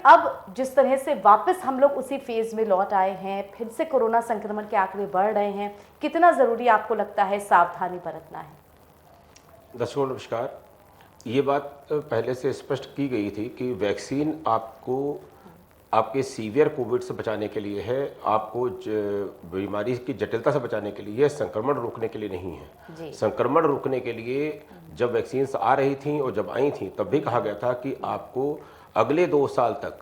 अब जिस तरह से वापस हम लोग उसी फेज में लौट आए हैं, फिर से कोरोना संक्रमण के आंकड़े बढ़ रहे हैं, कितना ज़रूरी आपको लगता है सावधानी बरतना है? दर्शकों नमस्कार। ये बात पहले से स्पष्ट की गई थी कि वैक्सीन आपको आपके सीवियर कोविड से बचाने के लिए है, आपको बीमारी की जटिलता से बचाने के लिए, संक्रमण रोकने के लिए नहीं है। जी। संक्रमण रोकने के लिए जब वैक्सीन आ रही थी और जब आई थी तब भी कहा गया था कि आपको अगले 2 साल तक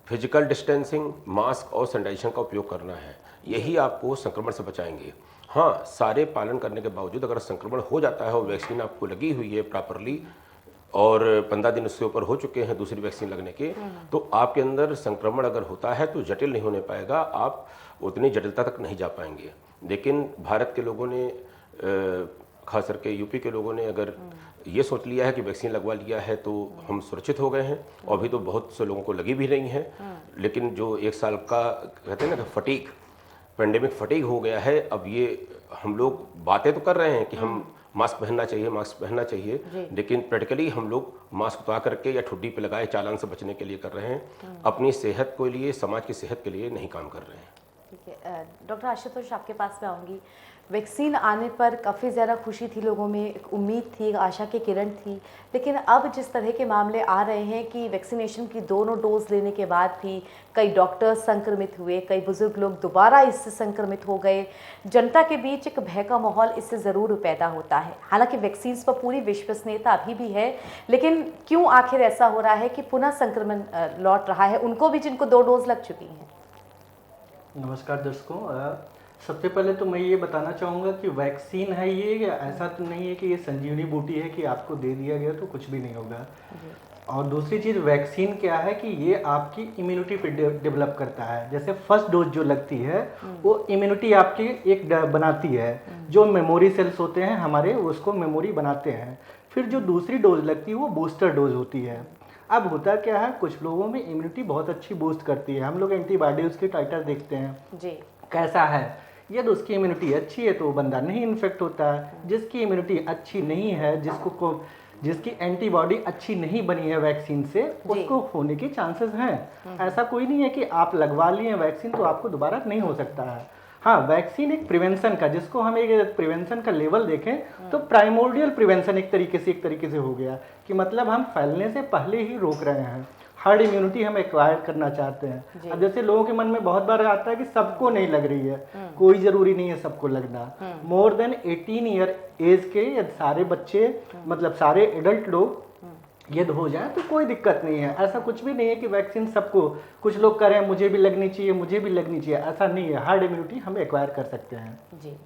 फिजिकल डिस्टेंसिंग, मास्क और सैनिटाइजेशन का उपयोग करना है। यही आपको संक्रमण से बचाएंगे। हाँ, सारे पालन करने के बावजूद अगर संक्रमण हो जाता है और वैक्सीन आपको लगी हुई है प्रॉपरली और 15 दिन उससे ऊपर हो चुके हैं दूसरी वैक्सीन लगने के, तो आपके अंदर संक्रमण अगर होता है तो जटिल नहीं होने पाएगा, आप उतनी जटिलता तक नहीं जा पाएंगे। लेकिन भारत के लोगों ने खास करके यूपी के लोगों ने अगर ये सोच लिया है कि वैक्सीन लगवा लिया है तो हम सुरक्षित हो गए हैं, और अभी तो बहुत से लोगों को लगी भी नहीं है। लेकिन जो 1 साल का कहते हैं ना कि फटीग, पेंडेमिक फटीग हो गया है, अब ये हम लोग बातें तो कर रहे हैं कि हम मास्क पहनना चाहिए, मास्क पहनना चाहिए, लेकिन प्रैक्टिकली हम लोग मास्क उतार करके या ठुड्डी पे लगाए चालान से बचने के लिए कर रहे हैं, अपनी सेहत के लिए, समाज की सेहत के लिए नहीं काम कर रहे हैं। ठीक है, डॉक्टर आशुतोष आपके पास मैं आऊँगी। वैक्सीन आने पर काफ़ी ज़्यादा खुशी थी लोगों में, एक उम्मीद थी, एक आशा की किरण थी, लेकिन अब जिस तरह के मामले आ रहे हैं कि वैक्सीनेशन की दोनों डोज लेने के बाद भी कई डॉक्टर्स संक्रमित हुए, कई बुजुर्ग लोग दोबारा इससे संक्रमित हो गए, जनता के बीच एक भय का माहौल इससे ज़रूर पैदा होता है। हालांकि वैक्सीन पर पूरी विश्वसनीयता अभी भी है, लेकिन क्यों आखिर ऐसा हो रहा है कि पुनः संक्रमण लौट रहा है उनको भी जिनको 2 डोज लग चुकी हैं? नमस्कार दर्शकों, सबसे पहले तो मैं ये बताना चाहूँगा कि वैक्सीन है ये, ऐसा तो नहीं है कि ये संजीवनी बूटी है कि आपको दे दिया गया तो कुछ भी नहीं होगा। और दूसरी चीज़, वैक्सीन क्या है कि ये आपकी इम्यूनिटी पे डेवलप करता है। जैसे फर्स्ट डोज जो लगती है वो इम्यूनिटी आपकी एक बनाती है, जो मेमोरी सेल्स होते हैं हमारे, उसको मेमोरी बनाते हैं। फिर जो दूसरी डोज लगती है वो बूस्टर डोज होती है। अब होता क्या है, कुछ लोगों में इम्यूनिटी बहुत अच्छी बूस्ट करती है, हम लोग एंटीबॉडीज़ के टाइटर देखते हैं जी। कैसा है, यदि उसकी इम्यूनिटी अच्छी है तो वो बंदा नहीं इन्फेक्ट होता है। जिसकी इम्यूनिटी अच्छी नहीं है, जिसकी एंटीबॉडी अच्छी नहीं बनी है वैक्सीन से, उसको होने के चांसेस हैं। ऐसा कोई नहीं है कि आप लगवा लिए वैक्सीन तो आपको दोबारा नहीं हो सकता है। हाँ, वैक्सीन एक प्रिवेंशन का, जिसको हम एक प्रिवेंशन का लेवल देखें तो प्राइमोर्डियल प्रिवेंशन एक तरीके से हो गया, कि मतलब हम फैलने से पहले ही रोक रहे हैं। हर्ड इम्यूनिटी हम एक्वायर करना चाहते हैं। अब जैसे लोगों के मन में बहुत बार आता है कि सबको नहीं लग रही है, कोई जरूरी नहीं है सबको लगना। मोर देन 18 ईयर एज के या सारे बच्चे, मतलब सारे एडल्ट लोग यदि हो जाए तो कोई दिक्कत नहीं है। ऐसा कुछ भी नहीं है कि वैक्सीन सबको, कुछ लोग कह रहे हैं मुझे भी लगनी चाहिए, मुझे भी लगनी चाहिए, ऐसा नहीं है। हार्ड इम्यूनिटी हम एक्वायर कर सकते हैं। जी,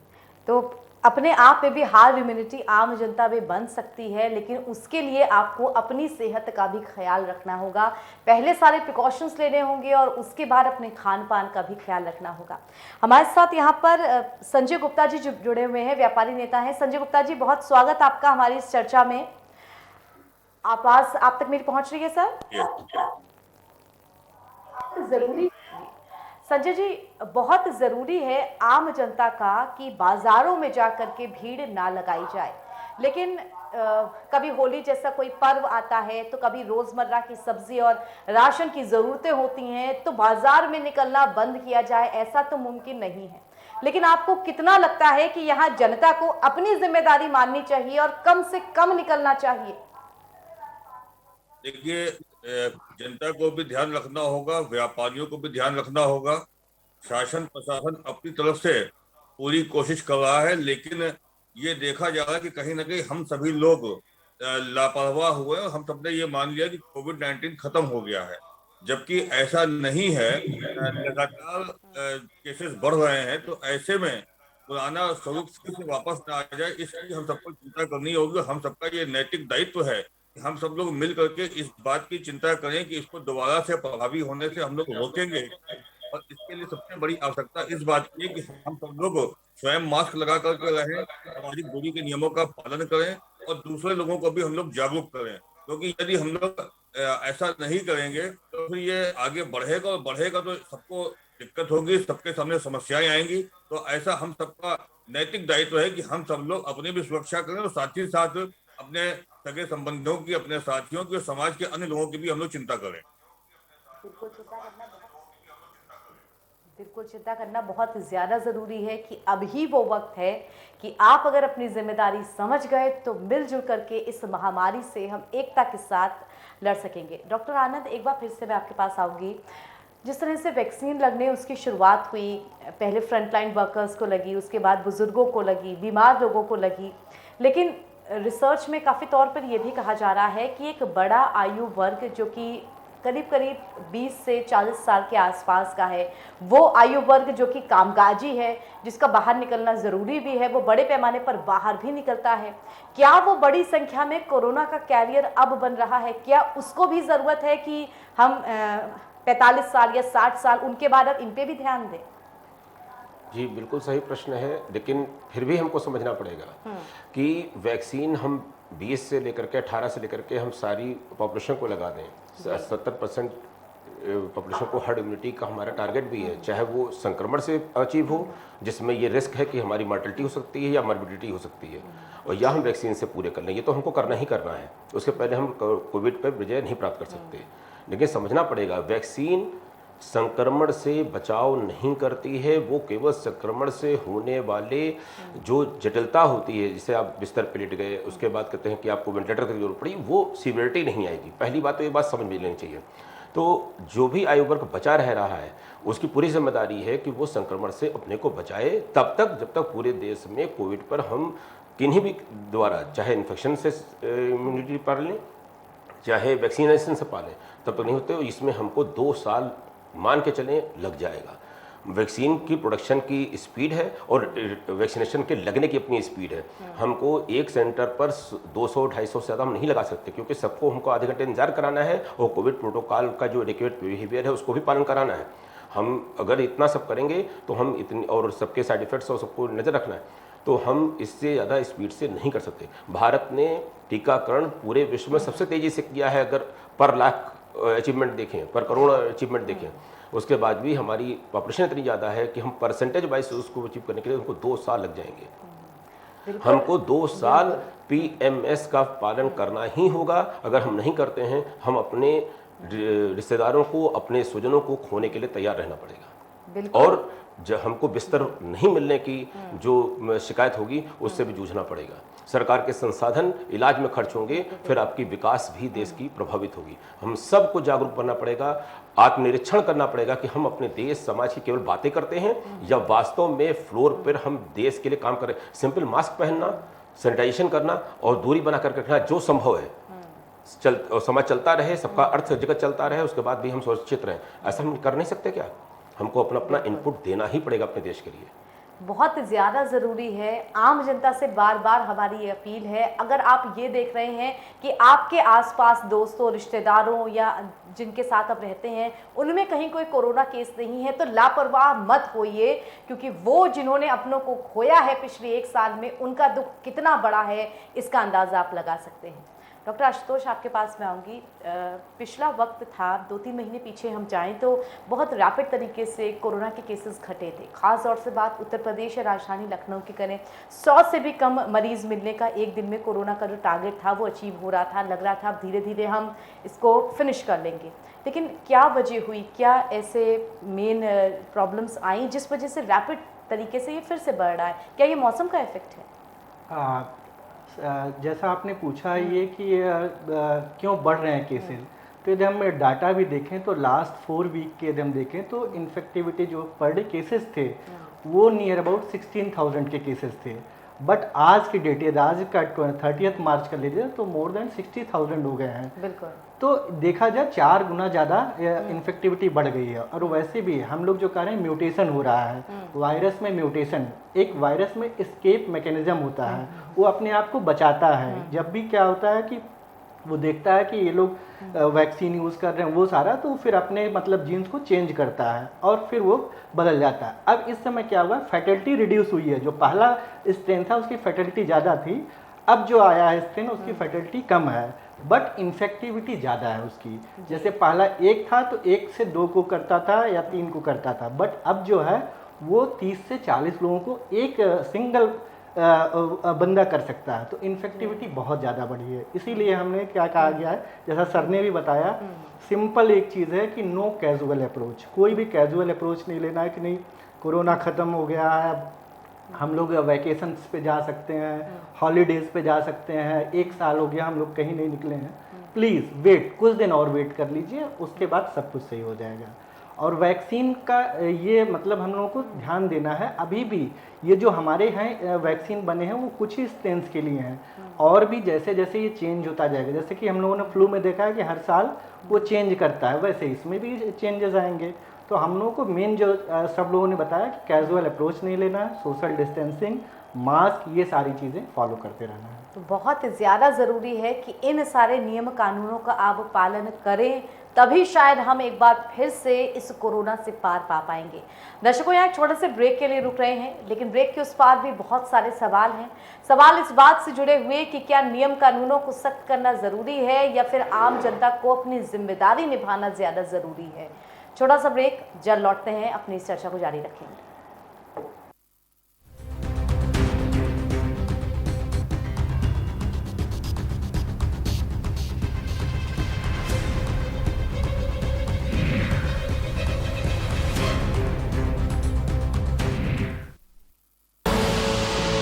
तो अपने आप में भी हार्ड इम्यूनिटी आम जनता में बन सकती है, लेकिन उसके लिए आपको अपनी सेहत का भी ख्याल रखना होगा। पहले सारे प्रिकॉशंस लेने होंगे और उसके बाद अपने खान पान का भी ख्याल रखना होगा। हमारे साथ यहाँ पर संजय गुप्ता जी जुड़े हुए हैं, व्यापारी नेता हैं। संजय गुप्ता जी, बहुत स्वागत आपका हमारी इस चर्चा में। आवाज आप तक मेरी पहुंच रही है सर? जरूरी संजय जी, बहुत ज़रूरी है आम जनता का कि बाज़ारों में जाकर के भीड़ ना लगाई जाए, लेकिन कभी होली जैसा कोई पर्व आता है तो कभी रोज़मर्रा की सब्ज़ी और राशन की ज़रूरतें होती हैं, तो बाज़ार में निकलना बंद किया जाए, ऐसा तो मुमकिन नहीं है। लेकिन आपको कितना लगता है कि यहाँ जनता को अपनी जिम्मेदारी माननी चाहिए और कम से कम निकलना चाहिए? देखिए, जनता को भी ध्यान रखना होगा, व्यापारियों को भी ध्यान रखना होगा। शासन प्रशासन अपनी तरफ से पूरी कोशिश कर रहा है, लेकिन ये देखा जा रहा है कि कहीं ना कहीं हम सभी लोग लापरवाह हुए और हम सबने ये मान लिया कि कोविड-19 खत्म हो गया है, जबकि ऐसा नहीं है। लगातार केसेस बढ़ रहे हैं, तो ऐसे में पुराना स्वरूप फिर से वापस ना आ जाए, इसकी हम सबको चिंता करनी होगी। हम सबका ये नैतिक दायित्व है कि हम सब लोग मिल करके इस बात की चिंता करें कि इसको दोबारा से प्रभावी होने से हम लोग रोकेंगे। और इसके लिए सबसे बड़ी आवश्यकता इस बात की है कि हम सब लोग स्वयं मास्क लगा करके रहें, सामाजिक दूरी के नियमों का पालन करें और दूसरे लोगों को भी हम लोग जागरूक करें। क्योंकि यदि हम लोग ऐसा नहीं करेंगे तो फिर ये आगे बढ़ेगा, और बढ़ेगा तो सबको दिक्कत होगी, सबके सामने समस्याएं आएंगी। तो ऐसा हम सबका नैतिक दायित्व है कि हम सब लोग अपनी भी सुरक्षा करें और साथ ही साथ अपने सगे संबंधियों की, अपने साथियों की और समाज के अन्य लोगों की भी हम लोग चिंता करें। बिल्कुल चिंता करना बहुत ज़्यादा ज़रूरी है कि अब ही वो वक्त है कि आप अगर अपनी जिम्मेदारी समझ गए तो मिलजुल करके इस महामारी से हम एकता के साथ लड़ सकेंगे। डॉक्टर आनंद, एक बार फिर से मैं आपके पास आऊँगी। जिस तरह से वैक्सीन लगने उसकी शुरुआत हुई, पहले फ्रंटलाइन वर्कर्स को लगी, उसके बाद बुजुर्गों को लगी, बीमार लोगों को लगी, लेकिन रिसर्च में काफ़ी तौर पर यह भी कहा जा रहा है कि एक बड़ा आयु वर्ग जो कि करीब करीब 20 से 40 साल के आसपास का है, वो आयु वर्ग जो कि कामकाजी है, जिसका बाहर निकलना ज़रूरी भी है, वो बड़े पैमाने पर बाहर भी निकलता है। क्या वो बड़ी संख्या में कोरोना का कैरियर अब बन रहा है? क्या उसको भी ज़रूरत है कि हम 45 साल या 60 साल उनके बाद अब इन पे भी ध्यान दें? जी बिल्कुल सही प्रश्न है, लेकिन फिर भी हमको समझना पड़ेगा कि वैक्सीन हम 20 से लेकर के 18 से लेकर के हम सारी पॉपुलेशन को लगा दें। 70% पॉपुलेशन को हर्ड इम्यूनिटी का हमारा टारगेट भी है, चाहे वो संक्रमण से अचीव हो जिसमें ये रिस्क है कि हमारी मॉर्टेलिटी हो सकती है या मॉर्बिडिटी हो सकती है, और या हम वैक्सीन से पूरे कर लें। ये तो हमको करना ही करना है, उसके पहले हम कोविड पर विजय नहीं प्राप्त कर सकते। लेकिन समझना पड़ेगा, वैक्सीन संक्रमण से बचाव नहीं करती है, वो केवल संक्रमण से होने वाले जो जटिलता होती है, जिसे आप बिस्तर पे लेट गए, उसके बाद कहते हैं कि आपको वेंटिलेटर की जरूरत पड़ी, वो सीवियरिटी नहीं आएगी। पहली बात तो ये बात समझ में लेनी चाहिए। तो जो भी आयु वर्ग बचा रह रहा है उसकी पूरी जिम्मेदारी है कि वो संक्रमण से अपने को बचाए तब तक जब तक पूरे देश में कोविड पर हम किन्हीं भी द्वारा, चाहे इन्फेक्शन से इम्यूनिटी पाल लें, चाहे वैक्सीनेशन से पालें, तब तक नहीं होते। इसमें हमको 2 साल मान के चलें लग जाएगा। वैक्सीन की प्रोडक्शन की स्पीड है और वैक्सीनेशन के लगने की अपनी स्पीड है। हमको एक सेंटर पर 200-250 से ज़्यादा हम नहीं लगा सकते, क्योंकि सबको हमको आधे घंटे इंतजार कराना है और कोविड प्रोटोकॉल का जो एडिक्वेट बिहेवियर है उसको भी पालन कराना है। हम अगर इतना सब करेंगे तो हम इतनी, और सबके साइड इफ़ेक्ट्स और सबको नज़र रखना है, तो हम इससे ज़्यादा स्पीड से नहीं कर सकते। भारत ने टीकाकरण पूरे विश्व में सबसे तेज़ी से किया है, अगर पर लाख अचीवमेंट देखें, पर करोड़ अचीवमेंट देखें। उसके बाद भी हमारी पॉपुलेशन इतनी ज़्यादा है कि हम परसेंटेज वाइज उसको अचीव करने के लिए हमको 2 साल लग जाएंगे। हमको 2 साल PMS का पालन करना ही होगा। अगर हम नहीं करते हैं, हम अपने रिश्तेदारों को, अपने स्वजनों को खोने के लिए तैयार रहना पड़ेगा, और जब हमको बिस्तर नहीं मिलने की जो शिकायत होगी उससे भी जूझना पड़ेगा। सरकार के संसाधन इलाज में खर्च होंगे, फिर आपकी विकास भी देश की प्रभावित होगी। हम सबको जागरूक बनना पड़ेगा, आत्मनिरीक्षण करना पड़ेगा कि हम अपने देश समाज की केवल बातें करते हैं या वास्तव में फ्लोर पर हम देश के लिए काम करें। सिंपल मास्क पहनना, सैनिटाइजेशन करना और दूरी बना कर रखना जो संभव है, समाज चलता रहे, सबका अर्थ जगत चलता रहे, उसके बाद भी हम सुरक्षित रहें। ऐसा हम कर नहीं सकते क्या? हमको अपना अपना इनपुट देना ही पड़ेगा अपने देश के लिए। बहुत ज़्यादा ज़रूरी है। आम जनता से बार बार हमारी ये अपील है, अगर आप ये देख रहे हैं कि आपके आसपास दोस्तों, रिश्तेदारों या जिनके साथ आप रहते हैं उनमें कहीं कोई कोरोना केस नहीं है, तो लापरवाह मत होइए, क्योंकि वो जिन्होंने अपनों को खोया है पिछले 1 साल में, उनका दुख कितना बड़ा है इसका अंदाज़ा आप लगा सकते हैं। डॉक्टर आशुतोष, आपके पास मैं आऊँगी। पिछला वक्त था, 2-3 महीने पीछे हम जाएं तो बहुत रैपिड तरीके से कोरोना के केसेस घटे थे। ख़ास तौर से बात उत्तर प्रदेश या राजधानी लखनऊ की करें, 100 से भी कम मरीज़ मिलने का एक दिन में कोरोना का जो टारगेट था वो अचीव हो रहा था। लग रहा था अब धीरे धीरे हम इसको फिनिश कर लेंगे, लेकिन क्या वजह हुई? क्या ऐसे मेन प्रॉब्लम्स आई जिस वजह से रैपिड तरीके से ये फिर से बढ़ रहा है? क्या ये मौसम का इफेक्ट है? जैसा आपने पूछा ये कि क्यों बढ़ रहे हैं केसेस, तो यदि हम डाटा भी देखें तो लास्ट 4 वीक के यदि हम देखें तो इन्फेक्टिविटी जो पर डे केसेस थे वो नियर अबाउट 16,000 के केसेस थे। बट आज की डेट, आज का 30 मार्च का लीजिए तो मोर देन 60,000 हो गए हैं। बिल्कुल। तो देखा जाए 4 गुना ज़्यादा इन्फेक्टिविटी बढ़ गई है। और वैसे भी हम लोग जो कह रहे हैं म्यूटेशन हो रहा है, वायरस में म्यूटेशन, एक वायरस में एस्केप मैकेनिज्म होता है, वो अपने आप को बचाता है। जब भी क्या होता है कि वो देखता है कि ये लोग वैक्सीन यूज़ कर रहे हैं वो सारा, तो फिर अपने मतलब जीन्स को चेंज करता है और फिर वो बदल जाता है। अब इस समय क्या हुआ, फैटलिटी रिड्यूस हुई है। जो पहला स्ट्रेन था उसकी फैटलिटी ज़्यादा थी, अब जो आया है स्ट्रेन उसकी फैटलिटी कम है, बट इन्फेक्टिविटी ज़्यादा है उसकी। जैसे पहला 1 था तो 1 से 2 को करता था या 3 को करता था, बट अब जो है वो 30 से 40 लोगों को एक सिंगल बंदा कर सकता है। तो इन्फेक्टिविटी बहुत ज़्यादा बढ़ी है, इसीलिए हमने क्या कहा गया है, जैसा सर ने भी बताया, सिंपल एक चीज़ है कि नो कैजुअल अप्रोच। कोई भी कैजुअल अप्रोच नहीं लेना है कि नहीं कोरोना ख़त्म हो गया है, हम लोग वैकेशंस पे जा सकते हैं, हॉलीडेज़ पे जा सकते हैं, 1 साल हो गया हम लोग कहीं नहीं निकले हैं। प्लीज़ वेट, कुछ दिन और वेट कर लीजिए, उसके बाद सब कुछ सही हो जाएगा। और वैक्सीन का ये मतलब हम लोगों को ध्यान देना है, अभी भी ये जो हमारे हैं वैक्सीन बने हैं वो कुछ ही स्ट्रेन्स के लिए हैं, और भी जैसे जैसे ये चेंज होता जाएगा, जैसे कि हम लोगों ने फ्लू में देखा है कि हर साल वो चेंज करता है, वैसे इसमें भी चेंजेस आएंगे। तो हम लोगों को मेन जो सब लोगों ने बताया कि कैजुअल अप्रोच नहीं लेना है, सोशल डिस्टेंसिंग, मास्क, ये सारी चीज़ें फॉलो करते रहना है। तो बहुत ज़्यादा ज़रूरी है कि इन सारे नियम कानूनों का आप पालन करें, तभी शायद हम एक बार फिर से इस कोरोना से पार पा पाएंगे। दर्शकों, यहाँ एक छोटे से ब्रेक के लिए रुक रहे हैं, लेकिन ब्रेक के उस पार भी बहुत सारे सवाल हैं। सवाल इस बात से जुड़े हुए कि क्या नियम कानूनों को सख्त करना ज़रूरी है या फिर आम जनता को अपनी जिम्मेदारी निभाना ज़्यादा ज़रूरी है। छोटा सा ब्रेक, जल्द लौटते हैं, अपनी इस चर्चा को जारी रखेंगे।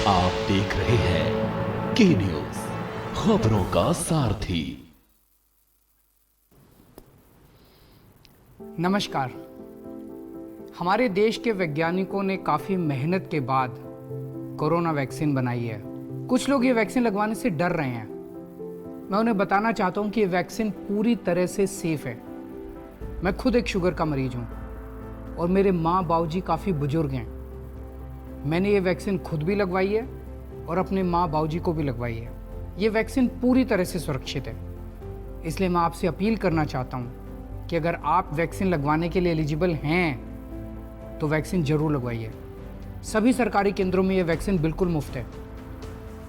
आप देख रहे हैं के न्यूज, खबरों का सारथी। नमस्कार। हमारे देश के वैज्ञानिकों ने काफ़ी मेहनत के बाद कोरोना वैक्सीन बनाई है। कुछ लोग ये वैक्सीन लगवाने से डर रहे हैं। मैं उन्हें बताना चाहता हूँ कि ये वैक्सीन पूरी तरह से सेफ है। मैं खुद एक शुगर का मरीज हूँ और मेरे माँ बाबूजी काफ़ी बुजुर्ग हैं। मैंने ये वैक्सीन खुद भी लगवाई है और अपने माँ बाबूजी को भी लगवाई है। ये वैक्सीन पूरी तरह से सुरक्षित है। इसलिए मैं आपसे अपील करना चाहता हूँ कि अगर आप वैक्सीन लगवाने के लिए एलिजिबल हैं तो वैक्सीन ज़रूर लगवाइए। सभी सरकारी केंद्रों में ये वैक्सीन बिल्कुल मुफ्त है।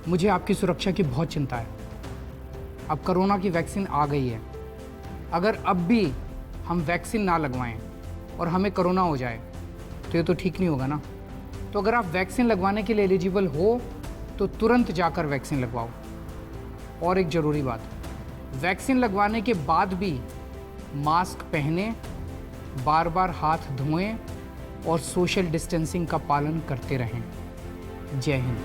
मुझे आपकी सुरक्षा की बहुत चिंता है। अब कोरोना की वैक्सीन आ गई है। अगर अब भी हम वैक्सीन ना लगवाएं और हमें कोरोना हो जाए तो ये तो ठीक नहीं होगा ना। तो अगर आप वैक्सीन लगवाने के लिए एलिजिबल हो तो तुरंत जाकर वैक्सीन लगवाओ। और एक ज़रूरी बात, वैक्सीन लगवाने के बाद भी मास्क पहने, बार बार हाथ धोएं और सोशल डिस्टेंसिंग का पालन करते रहें। जय हिंद।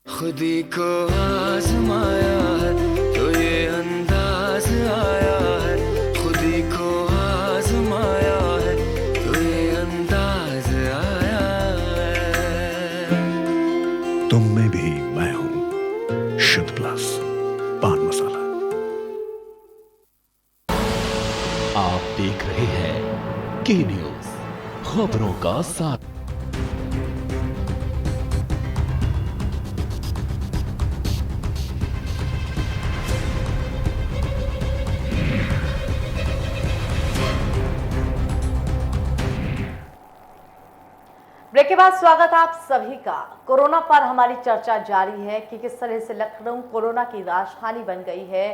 खुदी को आजमाया है तो ये अंदाज आया है, खुदी को आजमाया है तो ये अंदाज आया है। तुम में भी मैं हूं, शुद्ध प्लस पान मसाला। आप देख रहे हैं के न्यूज, खबरों का साथ। ब्रेक के बाद स्वागत आप सभी का। कोरोना पर हमारी चर्चा जारी है कि किस तरह से लखनऊ कोरोना की राजधानी बन गई है।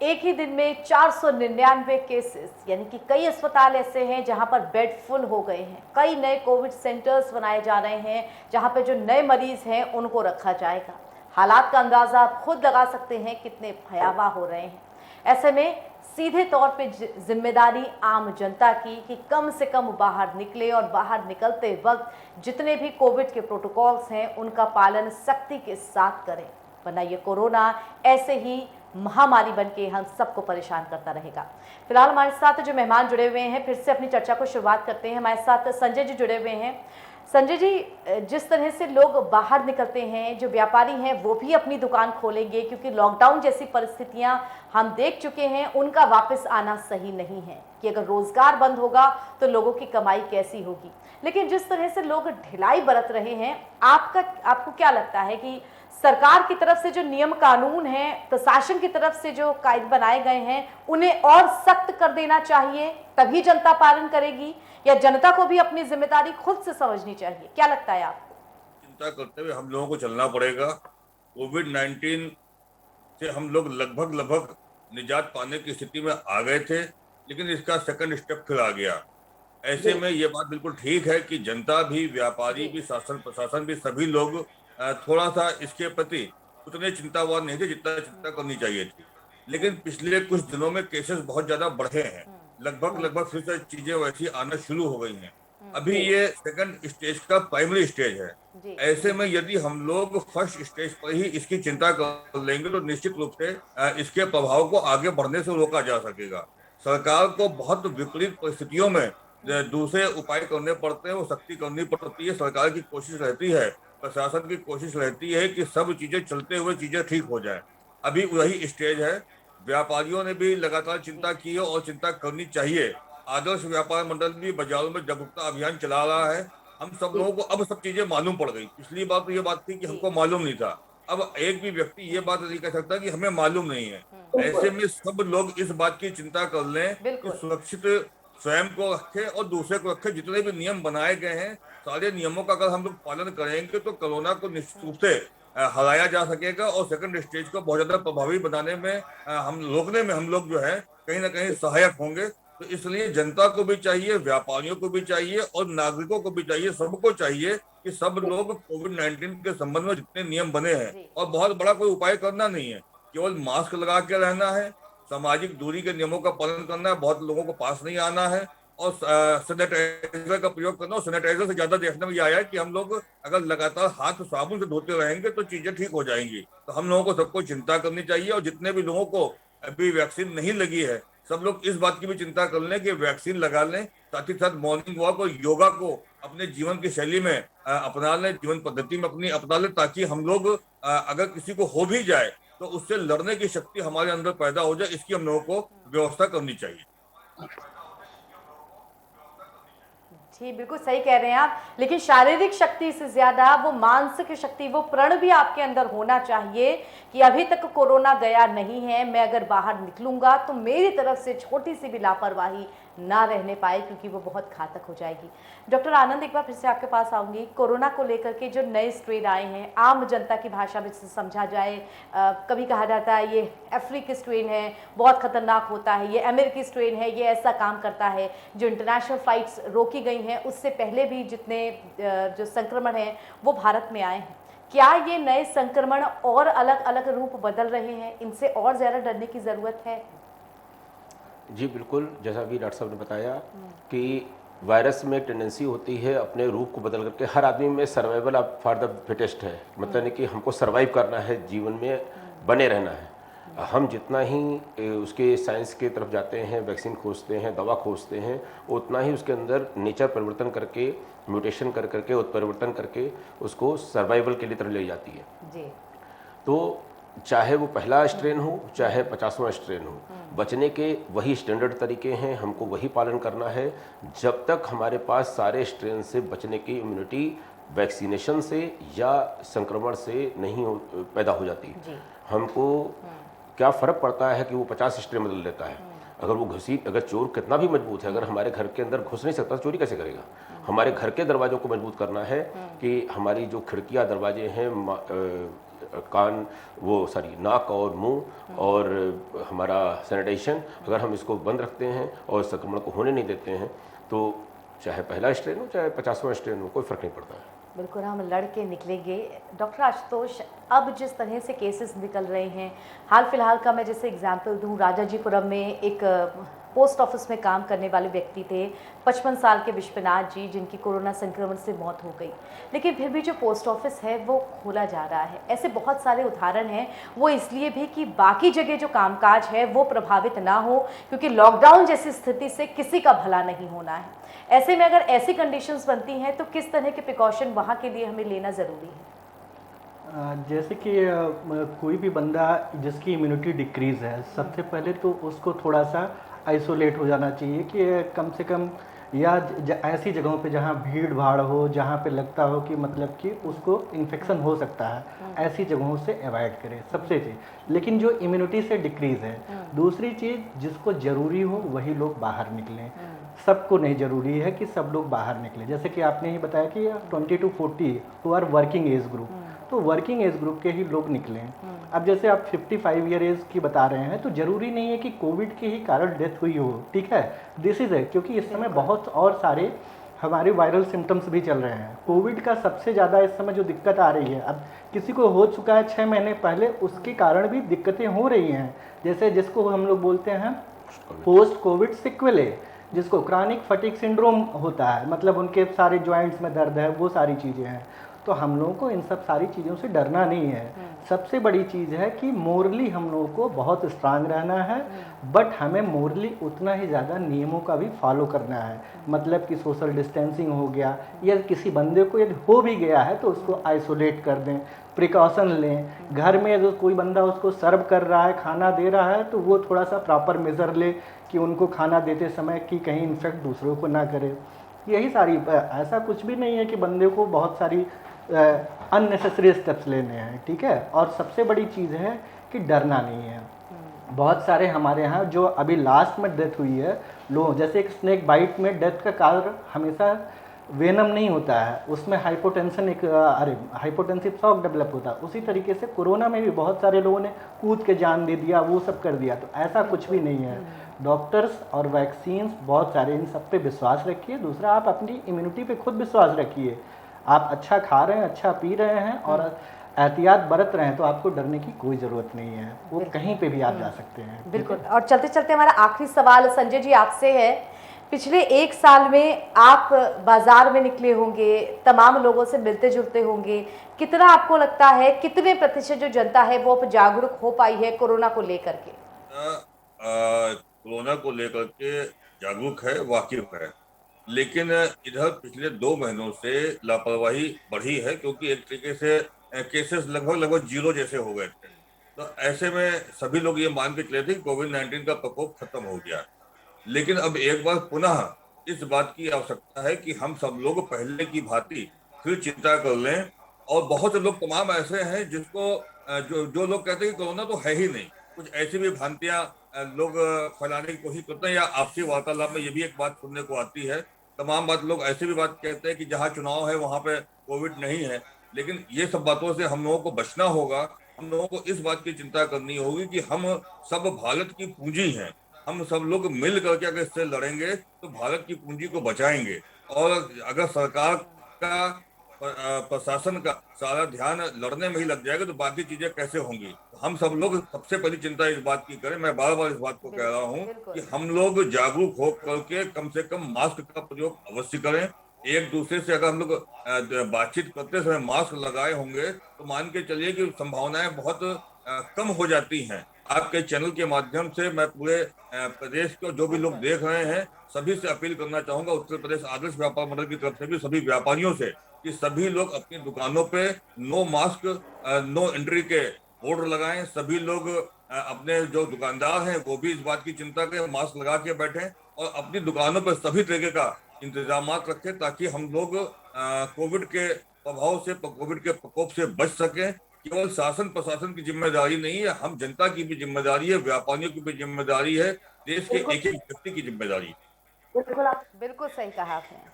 एक ही दिन में 499 केसेस, यानी कि कई अस्पताल ऐसे हैं जहां पर बेड फुल हो गए हैं। कई नए कोविड सेंटर्स बनाए जा रहे हैं जहां पे जो नए मरीज हैं उनको रखा जाएगा। हालात का अंदाजा आप खुद लगा सकते हैं कितने भयावह हो रहे हैं। ऐसे में सीधे तौर पे जिम्मेदारी आम जनता की कि कम से कम बाहर निकले और बाहर निकलते वक्त जितने भी कोविड के प्रोटोकॉल्स हैं उनका पालन सख्ती के साथ करें, वरना ये कोरोना ऐसे ही महामारी बन के हम सबको परेशान करता रहेगा। फिलहाल हमारे साथ जो मेहमान जुड़े हुए हैं, फिर से अपनी चर्चा को शुरुआत करते हैं। हमारे साथ संजय जी जुड़े हुए हैं। संजय जी, जिस तरह से लोग बाहर निकलते हैं, जो व्यापारी हैं वो भी अपनी दुकान खोलेंगे क्योंकि लॉकडाउन जैसी परिस्थितियां हम देख चुके हैं, उनका वापस आना सही नहीं है कि अगर रोजगार बंद होगा तो लोगों की कमाई कैसी होगी। लेकिन जिस तरह से लोग ढिलाई बरत रहे हैं, आपको क्या लगता है कि सरकार की तरफ से जो नियम कानून हैं, प्रशासन की तरफ से जो कायदे बनाए गए हैं, उन्हें और सख्त कर देना चाहिए तभी जनता पालन करेगी, या जनता को भी अपनी जिम्मेदारी खुद से समझनी चाहिए? क्या लगता है आपको? चिंता करते हुए हम लोगों को चलना पड़ेगा। कोविड-19 से हम लोग लगभग निजात पाने की स्थिति में आ गए थे, लेकिन इसका सेकंड स्टेप फिर आ गया। ऐसे में ये बात बिल्कुल ठीक है कि जनता भी, व्यापारी भी, शासन प्रशासन भी, सभी लोग थोड़ा सा इसके प्रति उतने चिंतावान नहीं थे जितना चिंता करनी चाहिए थी। लेकिन पिछले कुछ दिनों में केसेस बहुत ज्यादा बढ़े हैं, लगभग फिर से चीजें वैसी आना शुरू हो गई हैं। अभी ये सेकंड स्टेज का प्राइमरी स्टेज है। ऐसे में यदि हम लोग फर्स्ट स्टेज पर ही इसकी चिंता कर लेंगे तो निश्चित रूप से इसके प्रभाव को आगे बढ़ने से रोका जा सकेगा। सरकार को बहुत विपरीत परिस्थितियों में दूसरे उपाय करने पड़ते हैं, वो सख्ती करनी पड़ती है। सरकार की कोशिश रहती है, प्रशासन की कोशिश रहती है कि सब चीजें चलते हुए चीजें ठीक हो जाए। अभी वही स्टेज है। व्यापारियों ने भी लगातार चिंता की है और चिंता करनी चाहिए। आदर्श व्यापार मंडल भी बाजारों में जागरूकता अभियान चला रहा है। हम सब लोगों को अब सब चीजें मालूम पड़ गई। पिछली बार तो ये बात थी कि हमको मालूम नहीं था। अब एक भी व्यक्ति ये बात नहीं कह सकता कि हमें मालूम नहीं है। ऐसे में सब लोग इस बात की चिंता कर लें कि सुरक्षित स्वयं को रखें और दूसरे को रखें। जितने भी नियम बनाए गए हैं, सारे नियमों का अगर हम लोग पालन करेंगे तो कोरोना को निश्चित रूप से हराया जा सकेगा और सेकंड स्टेज को बहुत ज्यादा प्रभावी बनाने में, हम रोकने में हम लोग जो है कहीं ना कहीं सहायक होंगे। तो इसलिए जनता को भी चाहिए, व्यापारियों को भी चाहिए और नागरिकों को भी चाहिए, सबको चाहिए कि सब लोग कोविड-19 के संबंध में जितने नियम बने हैं, और बहुत बड़ा कोई उपाय करना नहीं है, केवल मास्क लगा के रहना है, सामाजिक दूरी के नियमों का पालन करना है, बहुत लोगों को पास नहीं आना है और सैनिटाइजर का प्रयोग करना। और सैनिटाइजर से ज्यादा देखने में ये आया है कि हम लोग अगर लगातार हाथ साबुन से धोते रहेंगे तो चीजें ठीक हो जाएंगी। तो हम लोगों को सबको चिंता करनी चाहिए और जितने भी लोगों को अभी वैक्सीन नहीं लगी है, सब लोग इस बात की भी चिंता कर लें कि वैक्सीन लगा लें। साथ ही साथ मॉर्निंग वॉक और योगा को अपने जीवन की शैली में अपना लें, जीवन पद्धति में अपनी अपना लें, ताकि हम लोग अगर किसी को हो भी जाए तो उससे लड़ने की शक्ति हमारे अंदर पैदा हो जाए। इसकी हम लोगों को व्यवस्था करनी चाहिए। जी बिल्कुल सही कह रहे हैं आप। लेकिन शारीरिक शक्ति से ज्यादा वो मानसिक शक्ति, वो प्रण भी आपके अंदर होना चाहिए कि अभी तक कोरोना गया नहीं है, मैं अगर बाहर निकलूंगा तो मेरी तरफ से छोटी सी भी लापरवाही ना रहने पाए, क्योंकि वो बहुत घातक हो जाएगी। डॉक्टर आनंद, एक बार फिर से आपके पास आऊंगी। कोरोना को लेकर के जो नए स्ट्रेन आए हैं, आम जनता की भाषा में समझा जाए, कभी कहा जाता है ये अफ्रीकी स्ट्रेन है, बहुत खतरनाक होता है, ये अमेरिकी स्ट्रेन है, ये ऐसा काम करता है। जो इंटरनेशनल फ्लाइट्स रोकी गई हैं, उससे पहले भी जितने जो संक्रमण हैं वो भारत में आए हैं। क्या ये नए संक्रमण और अलग अलग रूप बदल रहे हैं, इनसे और ज़्यादा डरने की ज़रूरत है? जी बिल्कुल, जैसा अभी डॉक्टर साहब ने बताया कि वायरस में टेंडेंसी होती है अपने रूप को बदल करके। हर आदमी में survival of for the fittest है, मतलब कि हमको सर्वाइव करना है, जीवन में बने रहना है। हम जितना ही उसके साइंस के तरफ जाते हैं, वैक्सीन खोजते हैं, दवा खोजते हैं, उतना ही उसके अंदर नेचर परिवर्तन करके, म्यूटेशन कर करके, उत्परिवर्तन करके उसको सर्वाइवल के लिए तरफ ले जाती है जी। तो चाहे वो पहला स्ट्रेन हो, चाहे 50वां स्ट्रेन हो, बचने के वही स्टैंडर्ड तरीके हैं, हमको वही पालन करना है। जब तक हमारे पास सारे स्ट्रेन से बचने की इम्यूनिटी वैक्सीनेशन से या संक्रमण से नहीं पैदा हो जाती, हमको क्या फ़र्क पड़ता है कि वो 50 स्ट्रेन बदल देता है। अगर वो अगर चोर कितना भी मजबूत है, अगर हमारे घर के अंदर घुस नहीं सकता तो चोरी कैसे करेगा? हमारे घर के दरवाज़ों को मजबूत करना है कि हमारी जो खिड़कियाँ दरवाजे हैं, नाक और मुंह और हमारा सैनिटाइजेशन, अगर हम इसको बंद रखते हैं और संक्रमण को होने नहीं देते हैं, तो चाहे पहला स्ट्रेन हो चाहे 50वां स्ट्रेन हो, कोई फ़र्क नहीं पड़ता है। बिल्कुल, हम लड़ के निकलेंगे। डॉक्टर आशुतोष, अब जिस तरह से केसेस निकल रहे हैं, हाल फिलहाल का मैं जैसे एग्जांपल दूं, राजाजीपुरम में एक पोस्ट ऑफिस में काम करने वाले व्यक्ति थे, 55 साल के विश्वनाथ जी, जिनकी कोरोना संक्रमण से मौत हो गई। लेकिन फिर भी जो पोस्ट ऑफिस है वो खोला जा रहा है। ऐसे बहुत सारे उदाहरण हैं, वो इसलिए भी कि बाकी जगह जो कामकाज है वो प्रभावित ना हो, क्योंकि लॉकडाउन जैसी स्थिति से किसी का भला नहीं होना है। ऐसे में अगर ऐसी कंडीशंस बनती हैं तो किस तरह के प्रिकॉशन वहाँ के लिए हमें लेना ज़रूरी है? जैसे कि कोई भी बंदा जिसकी इम्यूनिटी डिक्रीज़ है, सबसे पहले तो उसको थोड़ा सा आइसोलेट हो जाना चाहिए कि कम से कम, या ऐसी जगहों पे जहाँ भीड़ भाड़ हो, जहाँ पे लगता हो कि मतलब कि उसको इन्फेक्शन हो सकता है, ऐसी जगहों से अवॉइड करें, सबसे चीज़। लेकिन जो इम्यूनिटी से डिक्रीज़ है, दूसरी चीज़ जिसको ज़रूरी हो वही लोग बाहर निकलें। सबको नहीं ज़रूरी है कि सब लोग बाहर निकलें। जैसे कि आपने ही बताया कि 20 to 40 who are working age group, तो वर्किंग एज ग्रुप के ही लोग निकलें। अब जैसे आप 55 ईयर एज की बता रहे हैं, तो ज़रूरी नहीं है कि कोविड के ही कारण डेथ हुई हो, ठीक है, दिस इज़ है, क्योंकि इस समय बहुत और सारे हमारे वायरल सिम्टम्स भी चल रहे हैं। कोविड का सबसे ज़्यादा इस समय जो दिक्कत आ रही है, अब किसी को हो चुका है 6 महीने पहले, उसके कारण भी दिक्कतें हो रही हैं, जैसे जिसको हम लोग बोलते हैं पोस्ट कोविड सिक्वेले, जिसको क्रॉनिक फटीग सिंड्रोम होता है, मतलब उनके सारे जॉइंट्स में दर्द है, वो सारी चीज़ें हैं। तो हम लोगों को इन सब सारी चीज़ों से डरना नहीं है। सबसे बड़ी चीज़ है कि मोरली हम लोगों को बहुत स्ट्रांग रहना है, बट हमें मोरली उतना ही ज़्यादा नियमों का भी फॉलो करना है। मतलब कि सोशल डिस्टेंसिंग हो गया, या किसी बंदे को यदि हो भी गया है तो उसको आइसोलेट कर दें, प्रिकॉशन लें। घर में जो कोई बंदा उसको सर्व कर रहा है, खाना दे रहा है, तो वो थोड़ा सा प्रॉपर मेज़र ले कि उनको खाना देते समय कि कहीं इन्फेक्ट दूसरों को ना करे। यही सारी, ऐसा कुछ भी नहीं है कि बंदे को बहुत सारी अननेसेसरी स्टेप्स लेने हैं, ठीक है। और सबसे बड़ी चीज़ है कि डरना नहीं है। बहुत सारे हमारे यहाँ जो अभी लास्ट में डेथ हुई है लोग, जैसे एक स्नेक बाइट में डेथ का कारण हमेशा वेनम नहीं होता है, उसमें हाइपोटेंशन हाइपोटेंसिव शॉक डेवलप होता है। उसी तरीके से कोरोना में भी बहुत सारे लोगों ने कूद के जान दे दिया, वो सब कर दिया। तो ऐसा कुछ भी नहीं है। डॉक्टर्स और वैक्सीन्स बहुत सारे, इन सब पे विश्वास रखिए। दूसरा, आप अपनी इम्यूनिटी पे खुद विश्वास रखिए। आप अच्छा खा रहे हैं, अच्छा पी रहे हैं और एहतियात बरत रहे हैं, तो आपको डरने की कोई ज़रूरत नहीं है। वो कहीं पे भी आप जा सकते हैं। बिल्कुल। और चलते चलते हमारा आखिरी सवाल संजय जी आपसे है। पिछले 1 साल में आप बाजार में निकले होंगे, तमाम लोगों से मिलते जुलते होंगे, कितना आपको लगता है, कितने प्रतिशत जो जनता है वो अब जागरूक हो पाई है कोरोना को लेकर के? कोरोना को लेकर के जागरूक है, वाकिफ है, लेकिन इधर पिछले 2 महीनों से लापरवाही बढ़ी है, क्योंकि एक तरीके से केसेस लगभग 0 जैसे हो गए थे। तो ऐसे में सभी लोग ये मान के चले थे कि कोविड-19 का प्रकोप खत्म हो गया। लेकिन अब एक बार पुनः इस बात की आवश्यकता है कि हम सब लोग पहले की भांति फिर चिंता कर लें। और बहुत से लोग तमाम ऐसे हैं जिसको जो लोग कहते हैं कि कोरोना तो है ही नहीं, कुछ ऐसी भी भ्रांतियां लोग फैलाने की कोशिश करते हैं, या आपसी वार्तालाप में ये भी एक बात सुनने को आती है। तमाम बात लोग ऐसे भी बात कहते हैं कि जहां चुनाव है वहां पे कोविड नहीं है। लेकिन ये सब बातों से हम लोगों को बचना होगा। हम लोगों को इस बात की चिंता करनी होगी कि हम सब भारत की पूंजी हैं। हम सब लोग मिल करके अगर इससे लड़ेंगे तो भारत की पूंजी को बचाएंगे। और अगर सरकार का, प्रशासन का सारा ध्यान लड़ने में ही लग जाएगा तो बाकी चीजें कैसे होंगी। हम सब लोग सबसे पहली चिंता इस बात की करें। मैं बार बार इस बात को कह रहा हूं कि हम लोग जागरूक हो करके कम से कम मास्क का प्रयोग अवश्य करें। एक दूसरे से अगर हम लोग बातचीत करते समय मास्क लगाए होंगे तो मान के चलिए कि संभावनाएं बहुत कम हो जाती हैं। आपके चैनल के माध्यम से मैं पूरे प्रदेश को जो भी लोग देख रहे हैं सभी से अपील करना चाहूंगा, उत्तर प्रदेश आदर्श व्यापार मंडल की तरफ से भी सभी व्यापारियों से, कि सभी लोग अपनी दुकानों पे नो मास्क नो एंट्री के बोर्ड लगाएं। सभी लोग अपने जो दुकानदार हैं वो भी इस बात की चिंता करें, मास्क लगा के बैठें और अपनी दुकानों पर सभी तरीके का इंतजाम रखें, ताकि हम लोग कोविड के प्रभाव से, कोविड के प्रकोप से बच सकें। केवल शासन प्रशासन की जिम्मेदारी नहीं है, हम जनता की भी जिम्मेदारी है, व्यापारियों की भी जिम्मेदारी है, देश के एक एक व्यक्ति की जिम्मेदारी है। बिल्कुल सही कहा आपने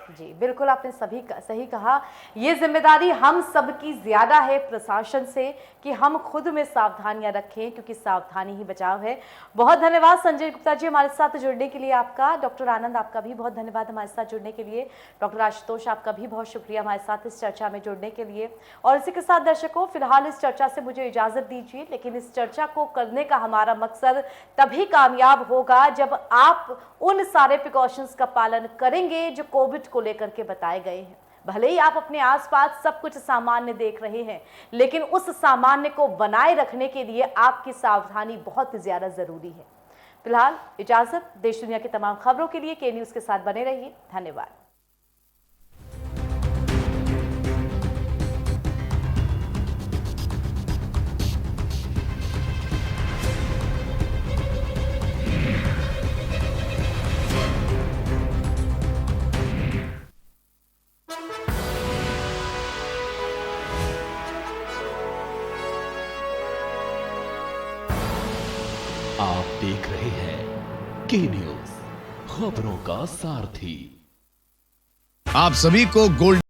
जी, बिल्कुल आपने सही कहा। ये जिम्मेदारी हम सब की ज्यादा है प्रशासन से कि हम खुद में सावधानियां रखें, क्योंकि सावधानी ही बचाव है। बहुत धन्यवाद संजय गुप्ता जी हमारे साथ जुड़ने के लिए आपका। डॉक्टर आनंद आपका भी बहुत धन्यवाद हमारे साथ जुड़ने के लिए। डॉक्टर आशुतोष आपका भी बहुत शुक्रिया हमारे साथ इस चर्चा में जुड़ने के लिए। और इसी के साथ दर्शकों, फिलहाल इस चर्चा से मुझे इजाजत दीजिए, लेकिन इस चर्चा को करने का हमारा मकसद तभी कामयाब होगा जब आप उन सारे प्रिकॉशंस का पालन करेंगे जो कोविड को लेकर के बताए गए हैं। भले ही आप अपने आसपास सब कुछ सामान्य देख रहे हैं, लेकिन उस सामान्य को बनाए रखने के लिए आपकी सावधानी बहुत ज्यादा जरूरी है। फिलहाल इजाजत। देश दुनिया की तमाम खबरों के लिए के न्यूज के साथ बने रहिए। धन्यवाद। आप देख रहे हैं के न्यूज, खबरों का सारथी। आप सभी को गोल्ड